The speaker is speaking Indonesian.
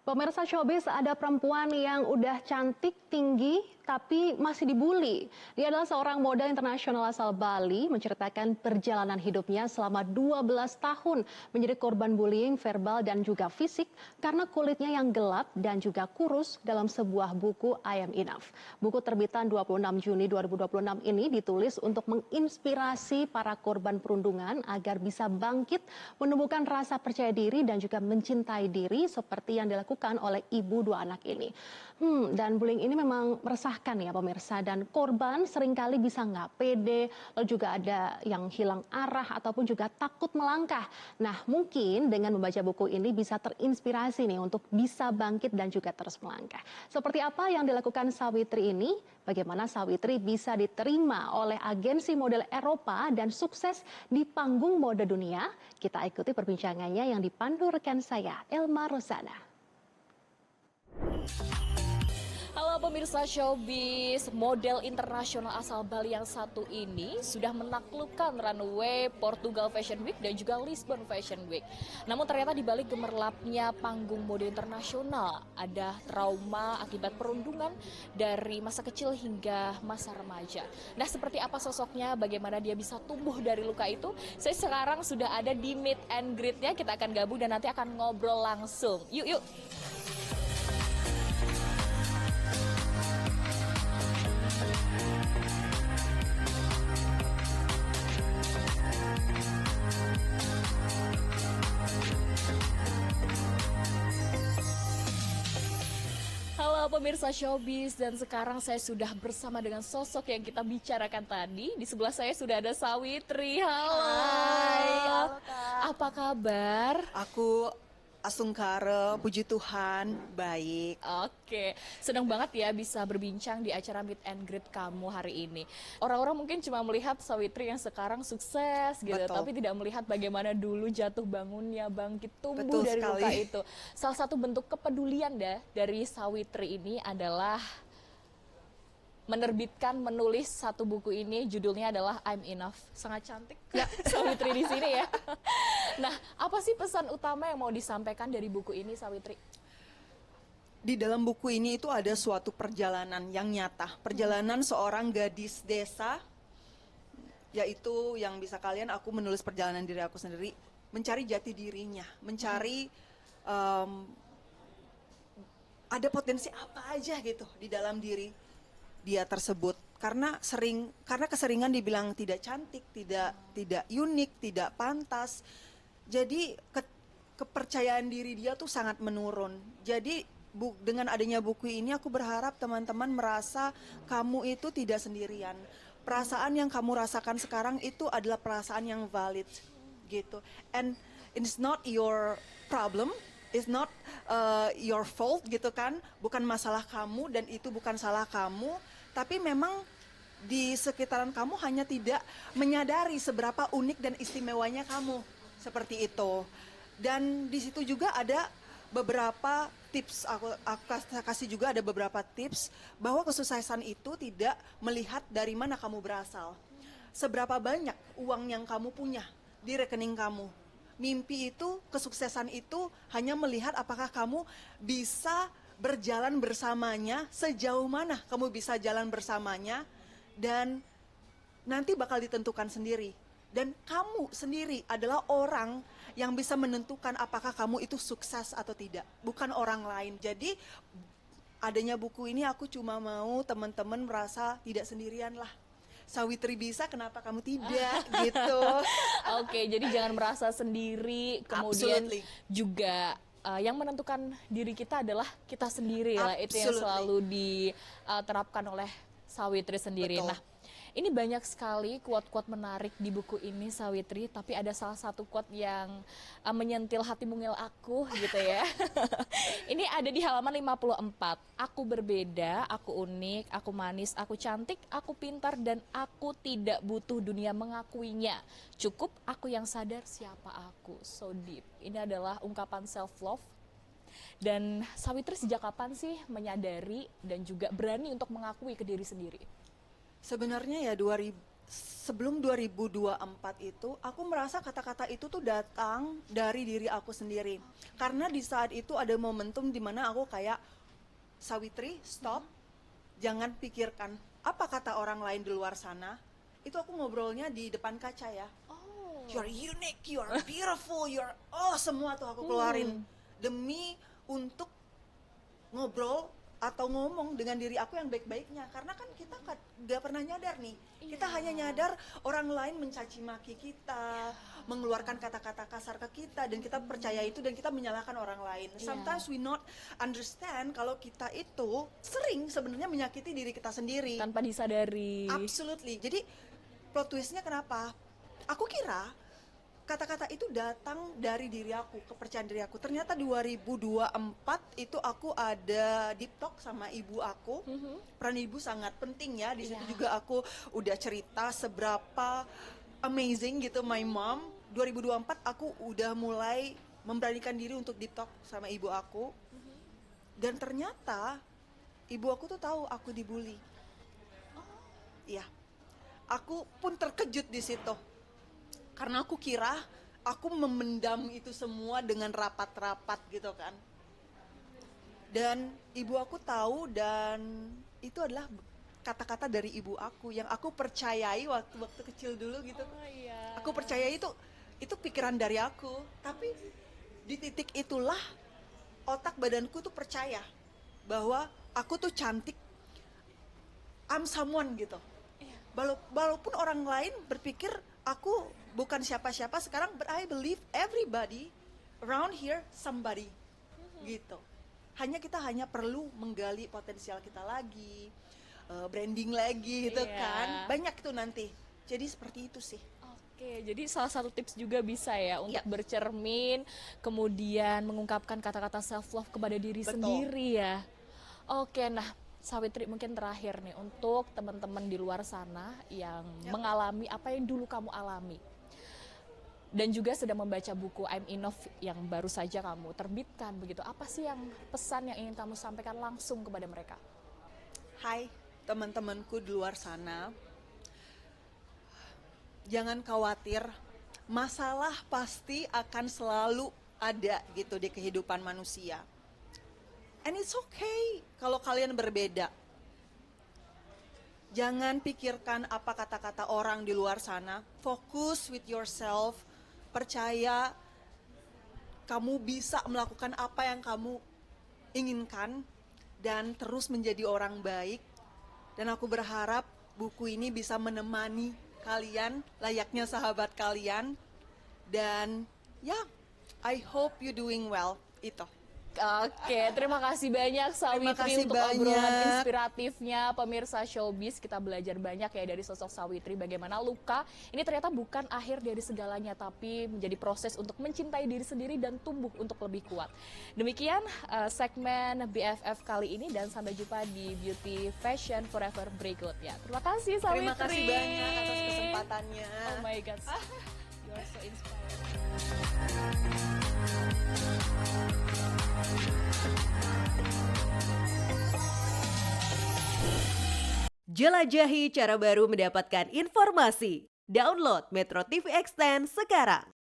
Pemirsa showbiz, ada perempuan yang udah cantik, tinggi, tapi masih dibully. Dia adalah seorang model internasional asal Bali, menceritakan perjalanan hidupnya selama 12 tahun menjadi korban bullying verbal dan juga fisik karena kulitnya yang gelap dan juga kurus dalam sebuah buku I Am Enough. Buku terbitan 26 Juni 2026 ini ditulis untuk menginspirasi para korban perundungan agar bisa bangkit, menumbuhkan rasa percaya diri dan juga mencintai diri seperti yang dilakukan oleh ibu dua anak ini. Dan bullying ini memang meresahkan ya pemirsa, dan korban seringkali bisa nggak pede, lalu juga ada yang hilang arah ataupun juga takut melangkah. Nah, mungkin dengan membaca buku ini bisa terinspirasi nih untuk bisa bangkit dan juga terus melangkah. Seperti apa yang dilakukan Sawitri ini? Bagaimana Sawitri bisa diterima oleh agensi model Eropa dan sukses di panggung mode dunia? Kita ikuti perbincangannya yang dipandu rekan saya, Elma Rosana. Halo pemirsa showbiz, model internasional asal Bali yang satu ini sudah menaklukkan runway Portugal Fashion Week dan juga Lisbon Fashion Week. Namun ternyata di balik gemerlapnya panggung mode internasional ada trauma akibat perundungan dari masa kecil hingga masa remaja. Nah, seperti apa sosoknya, bagaimana dia bisa tumbuh dari luka itu? Saya sekarang sudah ada di meet and greet-nya, kita akan gabung dan nanti akan ngobrol langsung. Yuk. Halo pemirsa showbiz, dan sekarang saya sudah bersama dengan sosok yang kita bicarakan tadi. Di sebelah saya sudah ada Sawitri. Halo. Halo Kak. Apa kabar? Aku Asungkara, puji Tuhan, baik. Oke, senang banget ya bisa berbincang di acara Meet and Greet kamu hari ini. Orang-orang mungkin cuma melihat Sawitri yang sekarang sukses gitu, Betul. tapi tidak melihat bagaimana dulu jatuh bangunnya, bangkit tumbuh Betul dari luka sekali. itu. Salah satu bentuk kepedulian dari Sawitri ini adalah menulis satu buku ini, judulnya adalah I'm Enough. Sangat cantik ya Sawitri di sini ya. Nah, apa sih pesan utama yang mau disampaikan dari buku ini, Sawitri? Di dalam buku ini itu ada suatu perjalanan yang nyata. Perjalanan seorang gadis desa, yaitu yang bisa kalian, aku menulis perjalanan diri aku sendiri, mencari jati dirinya, mencari ada potensi apa aja gitu di dalam diri dia tersebut, karena keseringan dibilang tidak cantik, tidak unik, tidak pantas. Jadi kepercayaan diri dia tuh sangat menurun. Jadi dengan adanya buku ini aku berharap teman-teman merasa kamu itu tidak sendirian. Perasaan yang kamu rasakan sekarang itu adalah perasaan yang valid gitu. And it's not your problem. It's not your fault gitu kan, bukan masalah kamu dan itu bukan salah kamu, tapi memang di sekitaran kamu hanya tidak menyadari seberapa unik dan istimewanya kamu, seperti itu. Dan di situ juga ada beberapa tips, aku kasih juga ada beberapa tips bahwa kesuksesan itu tidak melihat dari mana kamu berasal, seberapa banyak uang yang kamu punya di rekening kamu. Mimpi itu, kesuksesan itu hanya melihat apakah kamu bisa berjalan bersamanya, sejauh mana kamu bisa jalan bersamanya, dan nanti bakal ditentukan sendiri. Dan kamu sendiri adalah orang yang bisa menentukan apakah kamu itu sukses atau tidak, bukan orang lain. Jadi adanya buku ini aku cuma mau teman-teman merasa tidak sendirian lah. Sawitri bisa, kenapa kamu tidak gitu. Oke, jadi jangan merasa sendiri, kemudian Absolutely. juga yang menentukan diri kita adalah kita sendiri lah. Itu yang Absolutely. selalu diterapkan oleh Sawitri sendiri. Betul. Nah, ini banyak sekali quote-quote menarik di buku ini, Sawitri, tapi ada salah satu quote yang menyentil hati mungil aku gitu ya. Ini ada di halaman 54. Aku berbeda, aku unik, aku manis, aku cantik, aku pintar, dan aku tidak butuh dunia mengakuinya. Cukup aku yang sadar siapa aku. So deep. Ini adalah ungkapan self-love. Dan Sawitri sejak kapan sih menyadari dan juga berani untuk mengakui ke diri sendiri? Sebenarnya ya sebelum 2024 itu, aku merasa kata-kata itu tuh datang dari diri aku sendiri. Karena di saat itu ada momentum di mana aku kayak, Sawitri, stop, jangan pikirkan apa kata orang lain di luar sana. Itu aku ngobrolnya di depan kaca ya. Oh. You're unique, you're beautiful, semua tuh aku keluarin demi untuk ngobrol atau ngomong dengan diri aku yang baik-baiknya. Karena kan kita gak pernah nyadar nih, kita hanya nyadar orang lain mencaci maki kita, mengeluarkan kata-kata kasar ke kita, dan kita percaya itu dan kita menyalahkan orang lain. Sometimes we not understand kalau kita itu sering sebenarnya menyakiti diri kita sendiri Tanpa disadari. Absolutely. Jadi plot twistnya kenapa? Aku kira kata-kata itu datang dari diri aku, kepercayaan diri aku. Ternyata 2024 itu aku ada deep talk sama ibu aku. Peran ibu sangat penting ya. Di situ juga aku udah cerita seberapa amazing gitu my mom. 2024 aku udah mulai memberanikan diri untuk deep talk sama ibu aku. Dan ternyata ibu aku tuh tahu aku dibully. Iya. Aku pun terkejut di situ. Karena aku kira aku memendam itu semua dengan rapat-rapat gitu kan. Dan ibu aku tahu, dan itu adalah kata-kata dari ibu aku yang aku percayai waktu kecil dulu gitu. Aku percaya itu pikiran dari aku. Tapi di titik itulah otak badanku tuh percaya bahwa aku tuh cantik, I'm someone gitu. Walaupun orang lain berpikir aku bukan siapa-siapa sekarang, but I believe everybody around here somebody gitu. Kita hanya perlu menggali potensial kita lagi, branding lagi gitu kan. Banyak itu nanti. Jadi seperti itu sih. Oke, jadi salah satu tips juga bisa ya untuk bercermin, kemudian mengungkapkan kata-kata self love kepada diri sendiri ya. Oke, nah Sawitri, mungkin terakhir nih untuk teman-teman di luar sana yang mengalami apa yang dulu kamu alami dan juga sedang membaca buku I'm Enough yang baru saja kamu terbitkan begitu. Apa sih yang pesan yang ingin kamu sampaikan langsung kepada mereka? Hai teman-temanku di luar sana, jangan khawatir, masalah pasti akan selalu ada gitu di kehidupan manusia. And it's okay kalau kalian berbeda. Jangan pikirkan apa kata-kata orang di luar sana. Fokus with yourself. Percaya kamu bisa melakukan apa yang kamu inginkan dan terus menjadi orang baik. Dan aku berharap buku ini bisa menemani kalian layaknya sahabat kalian. Dan I hope you doing well. Itu. Oke, terima kasih banyak Sawitri untuk obrolan inspiratifnya. Pemirsa Showbiz, kita belajar banyak ya dari sosok Sawitri, bagaimana luka ini ternyata bukan akhir dari segalanya, tapi menjadi proses untuk mencintai diri sendiri dan tumbuh untuk lebih kuat. Demikian segmen BFF kali ini, dan sampai jumpa di Beauty Fashion Forever berikutnya. Terima kasih Sawitri. Terima kasih banyak atas kesempatannya. Oh my God, you are so inspiring. Jelajahi cara baru mendapatkan informasi. Download Metro TV Extend sekarang.